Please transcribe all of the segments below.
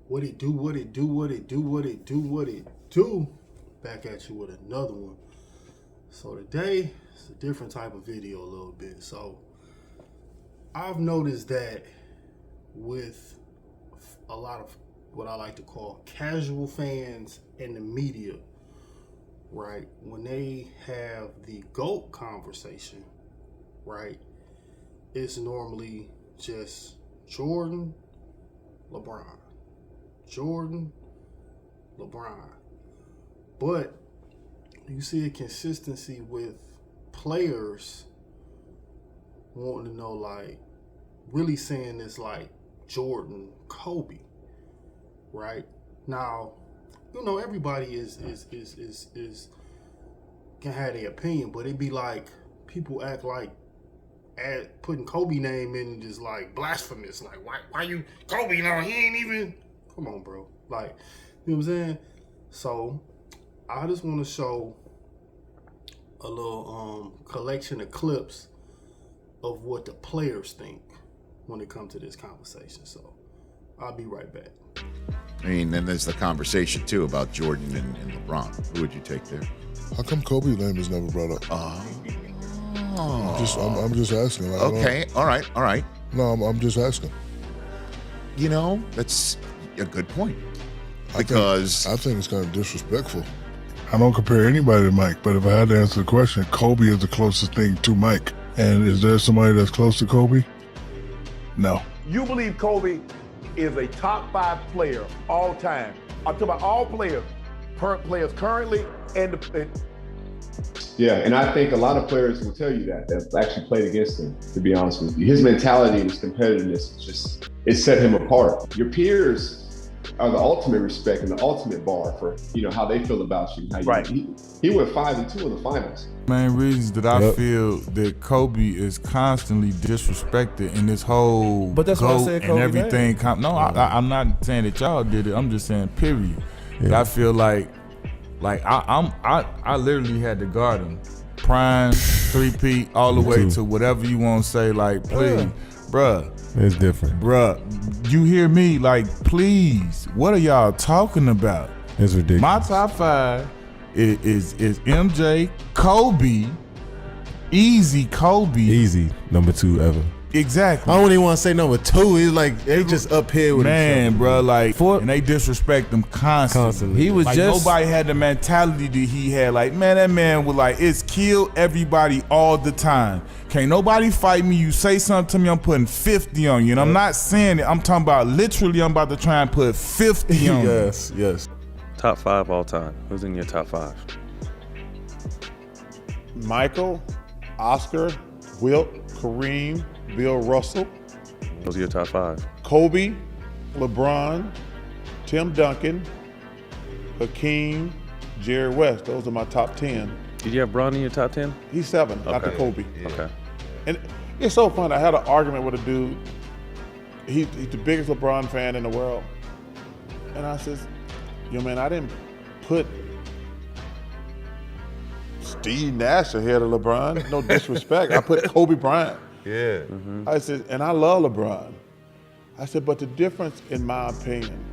What it do, what it do, what it do, what it do, what it do. Back at you with another one. So today, it's a different type of video a little bit. So I've noticed that with a lot of what I like to call casual fans and the media, right, when they have the GOAT conversation, right, it's normally just Jordan, LeBron. Jordan, LeBron. But you see a consistency with players wanting to know, like, really saying this like Jordan, Kobe, right? Now, you know, everybody is can have their opinion, but it'd be like people act like putting Kobe name in just like blasphemous. Like, why you Kobe? No, he ain't even. Come on, bro. Like, you know what I'm saying? So I just want to show a little collection of clips of what the players think when it comes to this conversation. So I'll be right back. I mean, then there's the conversation too about Jordan and LeBron. Who would you take there? How come Kobe's name is never brought up? I'm just asking. Like, okay, all right. No, I'm just asking. You know, that's a good point. Because I think it's kind of disrespectful. I don't compare anybody to Mike, but if I had to answer the question, Kobe is the closest thing to Mike. And is there somebody that's close to Kobe? No. You believe Kobe is a top 5 player all time? I'm talking about all players currently and yeah, and I think a lot of players will tell you that have actually played against him, to be honest with you. His mentality and his competitiveness, it set him apart. Your peers are the ultimate respect and the ultimate bar for, you know, how they feel about you. How right. He went 5-2 in the finals. Main reasons that I feel that Kobe is constantly disrespected in this whole but that's what I said, and everything. I'm not saying that y'all did it. I'm just saying period. Yeah. I feel like I literally had to guard him. Prime, 3P, all the way to whatever you want to say. Like, please, bruh. It's different. Bruh, you hear me? Like, please, what are y'all talking about? It's ridiculous. My top 5 is MJ, Kobe, easy Kobe. Easy, number 2 ever. Exactly. I don't even want to say number 2. It's like they just up here with man, bro. Like, and they disrespect them constantly. He was like, just nobody had the mentality that he had. Like, man, that man was like, it's kill everybody all the time. Can't nobody fight me. You say something to me, I'm putting 50 on you. And I'm not saying it. I'm talking about literally. I'm about to try and put 50 on you. Yes. Top 5 all time. Who's in your top 5? Michael, Oscar, Wilt, Kareem, Bill Russell. Those are your top 5. Kobe, LeBron, Tim Duncan, Hakeem, Jerry West. Those are my top 10. Did you have Bron in your top 10? He's 7 after Kobe. Yeah. Okay. And it's so fun. I had an argument with a dude. He's the biggest LeBron fan in the world. And I says, yo, man, I didn't put Steve Nash ahead of LeBron. No disrespect. I put Kobe Bryant. Yeah. Mm-hmm. I said, and I love LeBron. I said, but the difference, in my opinion,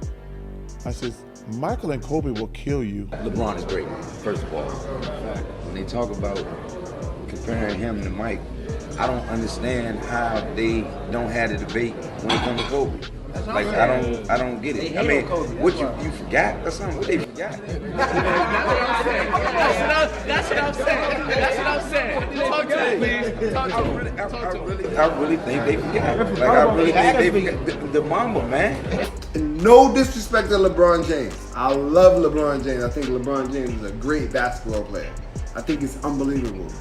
I said, Michael and Kobe will kill you. LeBron is great, first of all. When they talk about comparing him to Mike, I don't understand how they don't have the debate when it comes to Kobe. Like, I don't get it. I mean, what you forgot or something? What they forgot? That's what I'm saying. Talk to me, please. I really think they forgot. Like, I really think they forgot. The Mamba, man. No disrespect to LeBron James. I love LeBron James. I think LeBron James is a great basketball player. I think it's unbelievable.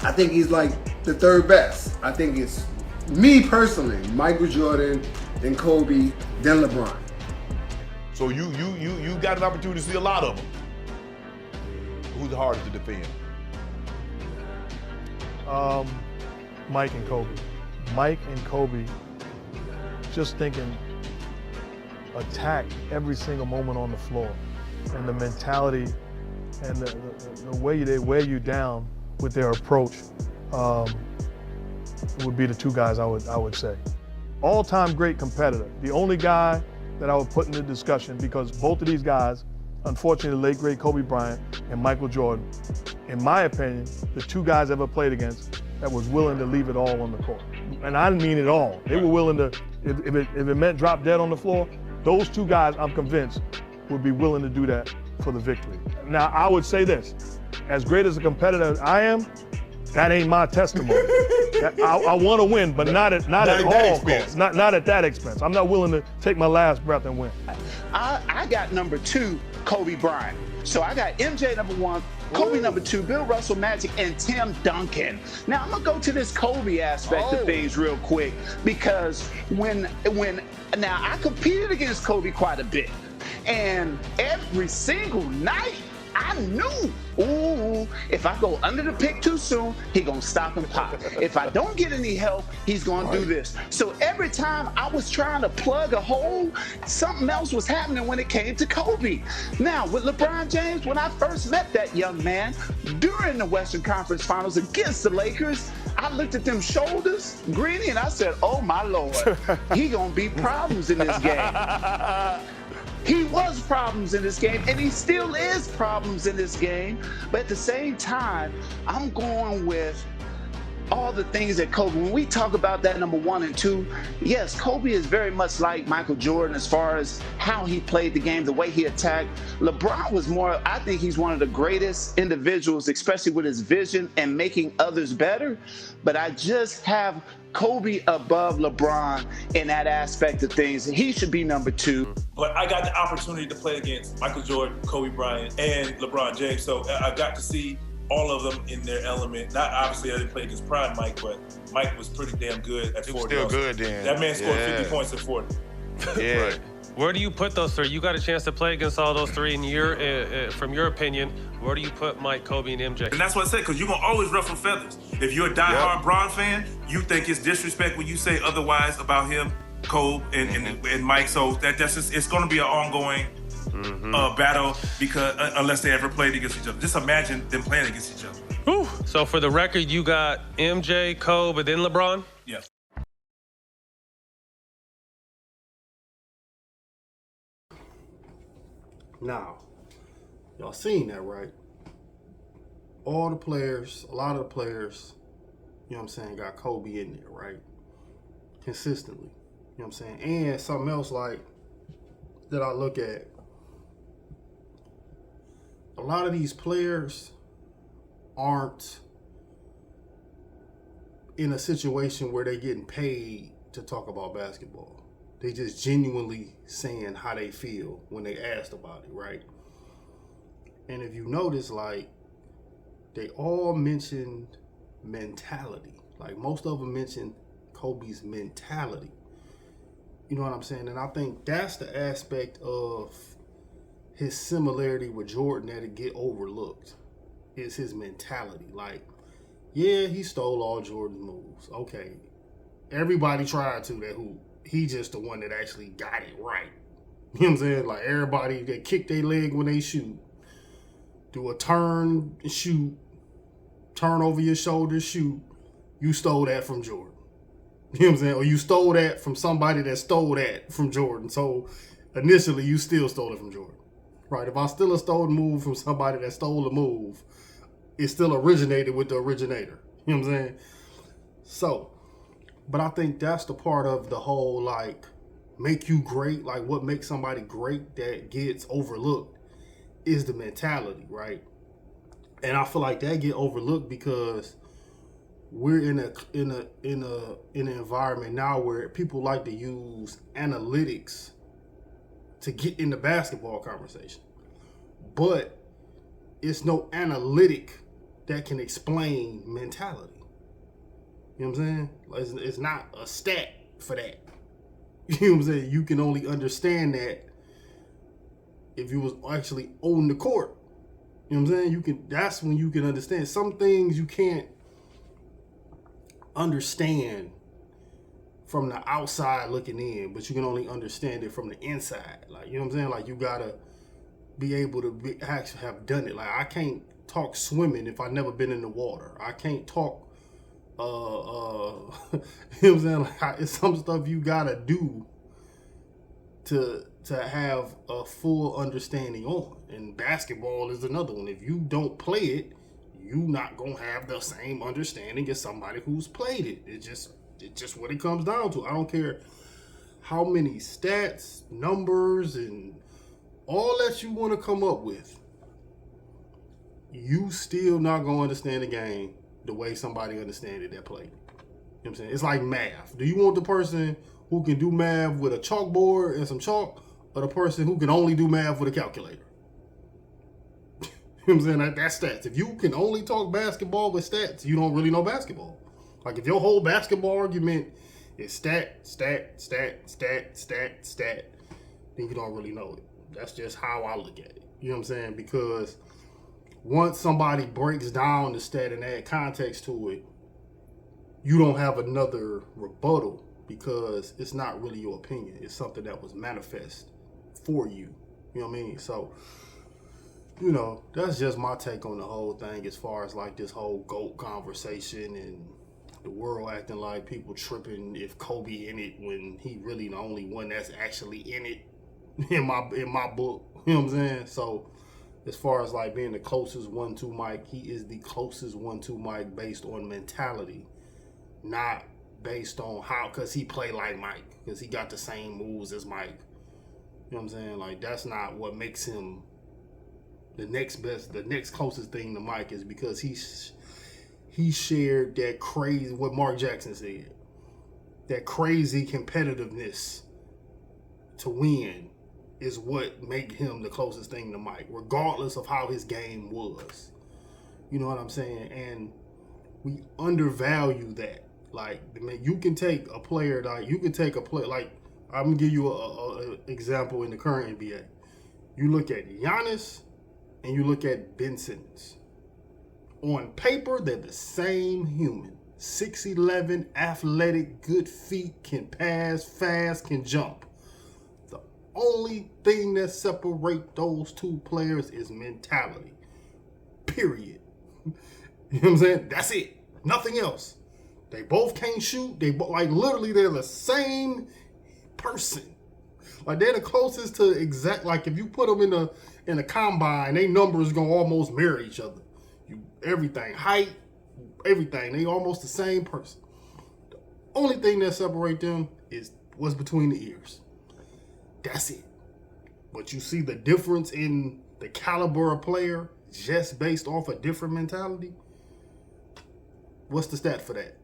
I think he's like the 3rd best. I think it's, me personally, Michael Jordan, then Kobe, then LeBron. So you got an opportunity to see a lot of them. Who's the hardest to defend? Mike and Kobe. Mike and Kobe, just thinking, attack every single moment on the floor. And the mentality and the way they wear you down with their approach would be the 2 guys I would say. All-time great competitor. The only guy that I would put in the discussion, because both of these guys, unfortunately, the late great Kobe Bryant and Michael Jordan, in my opinion, the two guys I ever played against that was willing to leave it all on the court. And I didn't mean it all. They were willing to, if it meant drop dead on the floor, those two guys, I'm convinced, would be willing to do that for the victory. Now, I would say this, as great as a competitor I am, that ain't my testimony. I want to win, but not at all costs. Not at that expense. I'm not willing to take my last breath and win. I got number 2, Kobe Bryant. So I got MJ number 1, Kobe number 2, Bill Russell, Magic, and Tim Duncan. Now I'm gonna go to this Kobe aspect of things real quick, because when now I competed against Kobe quite a bit, and every single night I knew, ooh, if I go under the pick too soon, he gonna stop and pop. If I don't get any help, he's gonna do this. So every time I was trying to plug a hole, something else was happening when it came to Kobe. Now, with LeBron James, when I first met that young man during the Western Conference Finals against the Lakers, I looked at them shoulders, Greeny, and I said, oh my Lord, he gonna be problems in this game. He was problems in this game, and he still is problems in this game. But at the same time, I'm going with all the things that Kobe, when we talk about that number 1 and 2, yes, Kobe is very much like Michael Jordan as far as how he played the game, the way he attacked. LeBron was more, I think he's one of the greatest individuals, especially with his vision and making others better. But I just have Kobe above LeBron in that aspect of things. He should be number 2. But I got the opportunity to play against Michael Jordan, Kobe Bryant, and LeBron James. So I got to see all of them in their element. Not obviously I didn't play against prime Mike, but Mike was pretty damn good at 40. He was still good then. That man scored 50 points at 40. Yeah. Right. Where do you put those 3? You got a chance to play against all those 3 in your, from your opinion, where do you put Mike, Kobe, and MJ? And that's what I said, because you're going to always ruffle feathers. If you're a diehard Bron fan, you think it's disrespect when you say otherwise about him, Kobe, and Mike. So that's just, it's going to be an ongoing battle, because unless they ever played against each other. Just imagine them playing against each other. Whew. So for the record, you got MJ, Kobe, and then LeBron? Yes. Now, y'all seen that, right? All the players, a lot of the players, you know what I'm saying, got Kobe in there, right? Consistently. You know what I'm saying? And something else like that I look at, a lot of these players aren't in a situation where they're getting paid to talk about basketball. They just genuinely saying how they feel when they asked about it, right? And if you notice, like, they all mentioned mentality. Like, most of them mentioned Kobe's mentality. You know what I'm saying? And I think that's the aspect of his similarity with Jordan that'll get overlooked, is his mentality. Like, yeah, he stole all Jordan's moves. Okay. Everybody tried to that hoop. He just the one that actually got it right. You know what I'm saying? Like, everybody that kick their leg when they shoot, do a turn and shoot, turn over your shoulder, shoot, you stole that from Jordan. You know what I'm saying? Or you stole that from somebody that stole that from Jordan. So initially you still stole it from Jordan. Right? If I still a stolen move from somebody that stole a move, it still originated with the originator. You know what I'm saying? So, but I think that's the part of the whole, like, make you great, like what makes somebody great that gets overlooked is the mentality, right? And I feel like that get overlooked because we're in an environment now where people like to use analytics to get in the basketball conversation. But it's no analytic that can explain mentality. You know what I'm saying? It's not a stat for that. You know what I'm saying? You can only understand that if you was actually on the court. You know what I'm saying? That's when you can understand. Some things you can't understand from the outside looking in, but you can only understand it from the inside. Like, you know what I'm saying? Like, you gotta be able to actually have done it. Like, I can't talk swimming if I've never been in the water. I can't talk you know what I'm saying? Like, it's some stuff you gotta do to to have a full understanding on. And basketball is another one. If you don't play it, you not gonna have the same understanding as somebody who's played it. It's just what it comes down to. I don't care how many stats, numbers, and all that you want to come up with. You still not gonna understand the game the way somebody understands it that played it. You know what I'm saying? It's like math. Do you want the person who can do math with a chalkboard and some chalk, or the person who can only do math with a calculator? You know what I'm saying? That's stats. If you can only talk basketball with stats, you don't really know basketball. Like if your whole basketball argument is stat, then you don't really know it. That's just how I look at it. You know what I'm saying? Because once somebody breaks down the stat and add context to it, you don't have another rebuttal because it's not really your opinion. It's something that was manifest for you. You know what I mean? So, you know, that's just my take on the whole thing as far as like this whole GOAT conversation and the world acting like people tripping if Kobe in it when he really the only one that's actually in it in my book. You know what I'm saying? So as far as like being the closest 1-2 Mike, he is the closest 1-2 Mike based on mentality, not based on how, because he play like Mike, because he got the same moves as Mike. You know what I'm saying? Like that's not what makes him the next best, the next closest thing to Mike is because he shared that crazy, what Mark Jackson said, that crazy competitiveness to win is what made him the closest thing to Mike, regardless of how his game was. You know what I'm saying? And we undervalue that. Like, man, you can take a player, like I'm gonna give you a example in the current NBA. You look at Giannis and you look at Ben Simmons. On paper, they're the same human. 6'11", athletic, good feet, can pass, fast, can jump. The only thing that separates those two players is mentality. Period. You know what I'm saying? That's it. Nothing else. They both can't shoot. They literally they're the same person. Like they're the closest to exact. Like if you put them in a combine, they numbers gonna almost mirror each other. Everything, height, everything. They almost the same person. The only thing that separates them is what's between the ears. That's it. But you see the difference in the caliber of player just based off a different mentality. What's the stat for that?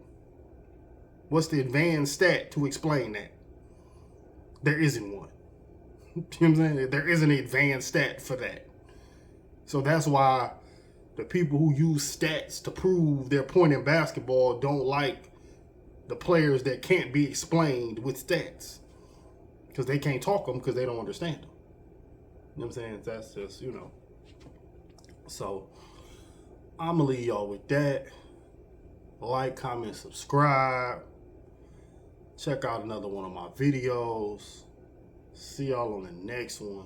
What's the advanced stat to explain that? There isn't one. You know what I'm saying? There isn't an advanced stat for that. So that's why the people who use stats to prove their point in basketball don't like the players that can't be explained with stats. Because they can't talk them because they don't understand them. You know what I'm saying? That's just, you know. So, I'm going to leave y'all with that. Like, comment, subscribe. Check out another one of my videos. See y'all on the next one.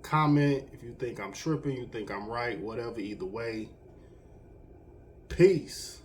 Comment if you think I'm tripping, you think I'm right, whatever, either way. Peace.